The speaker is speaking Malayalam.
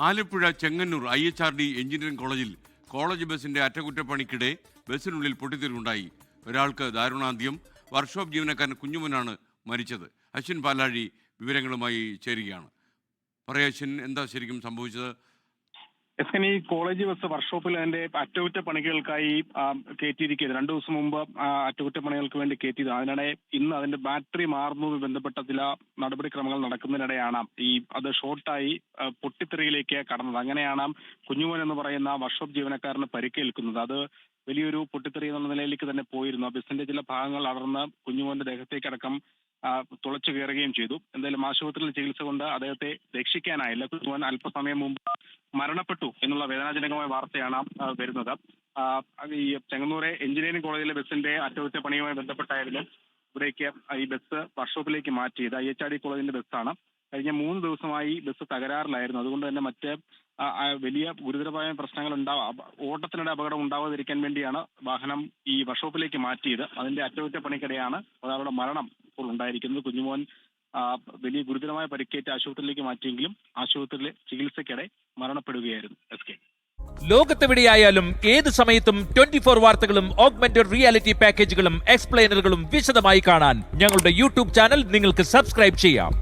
ആലപ്പുഴ ചെങ്ങന്നൂർ IHRD എഞ്ചിനീയറിംഗ് കോളേജിൽ കോളേജ് ബസിന്റെ അറ്റകുറ്റപ്പണിക്കിടെ ബസ്സിനുള്ളിൽ പൊട്ടിത്തെറിയുണ്ടായി. ഒരാൾക്ക് ദാരുണാന്ത്യം. വർക്ക്ഷോപ്പ് ജീവനക്കാരൻ കുഞ്ഞുമോനാണ് മരിച്ചത്. അശ്വിൻ പാലാഴി വിവരങ്ങളുമായി ചേരുകയാണ്. അശ്വിൻ, എന്താ ശരിക്കും സംഭവിച്ചത്? ഈ കോളേജ് ബസ് വർക്ക്ഷോപ്പിൽ അതിന്റെ അറ്റകുറ്റപ്പണികൾക്കായി കയറ്റിയിരിക്കുന്നത് 2 ദിവസം മുമ്പ് അറ്റകുറ്റപ്പണികൾക്ക് വേണ്ടി കയറ്റിയത്. അതിനിടെ ഇന്ന് അതിന്റെ ബാറ്ററി മാറുന്നതുമായി ബന്ധപ്പെട്ട ചില നടപടിക്രമങ്ങൾ നടക്കുന്നതിനിടെയാണ് അത് ഷോർട്ടായി പൊട്ടിത്തെറിയിലേക്ക് കടന്നത്. അങ്ങനെയാണ് കുഞ്ഞുമോൻ എന്ന് പറയുന്ന വർക്ക്ഷോപ്പ് ജീവനക്കാരന് പരിക്കേൽക്കുന്നത്. അത് വലിയൊരു പൊട്ടിത്തെറി എന്നുള്ള നിലയിലേക്ക് തന്നെ പോയിരുന്നു. ബസിന്റെ ചില ഭാഗങ്ങൾ അടർന്ന് കുഞ്ഞുമോന്റെ ദേഹത്തേക്കടക്കം തുളച്ചു കയറുകയും ചെയ്തു. എന്തായാലും ആശുപത്രിയിൽ ചികിത്സ കൊണ്ട് അദ്ദേഹത്തെ രക്ഷിക്കാനായില്ല. കുഞ്ഞുമോൻ അല്പസമയം മുമ്പ് മരണപ്പെട്ടു എന്നുള്ള വേദനാജനകമായ വാർത്തയാണ് വരുന്നത്. ഈ ചെങ്ങന്നൂരെ എഞ്ചിനീയറിംഗ് കോളേജിലെ ബസിന്റെ അറ്റകുറ്റപ്പണിയുമായി ബന്ധപ്പെട്ടായിരുന്നു ഇവിടേക്ക് ഈ ബസ് വർക്ക്ഷോപ്പിലേക്ക് മാറ്റിയത്. IHRD കോളേജിന്റെ ബസ്സാണ്. കഴിഞ്ഞ 3 ദിവസമായി ബസ് തകരാറിലായിരുന്നു. അതുകൊണ്ട് തന്നെ മറ്റ് വലിയ ഗുരുതരമായ പ്രശ്നങ്ങൾ ഓട്ടത്തിനിടെ അപകടം ഉണ്ടാവാതിരിക്കാൻ വേണ്ടിയാണ് വാഹനം ഈ വർക്ക്ഷോപ്പിലേക്ക് മാറ്റിയത്. അതിന്റെ അറ്റകുറ്റപ്പണിക്കിടെയാണ് ഒരാളുടെ മരണം ഇപ്പോൾ ഉണ്ടായിരിക്കുന്നത്. കുഞ്ഞുമോൻ വലിയ ഗുരുതരമായ പരിക്കേറ്റ് ആശുപത്രിയിലേക്ക് മാറ്റിയെങ്കിലും ആശുപത്രിയിലെ ചികിത്സയ്ക്കിടെ മരണപ്പെടുകയായിരുന്നു. ലോകത്തെവിടെയായാലും ഏത് സമയത്തും 24 വാർത്തകളും ഓഗ്മെന്റഡ് റിയാലിറ്റി പാക്കേജുകളും എക്സ്പ്ലെയിനറുകളും വിശദമായി കാണാൻ ഞങ്ങളുടെ YouTube ചാനൽ നിങ്ങൾക്ക് സബ്സ്ക്രൈബ് ചെയ്യാം.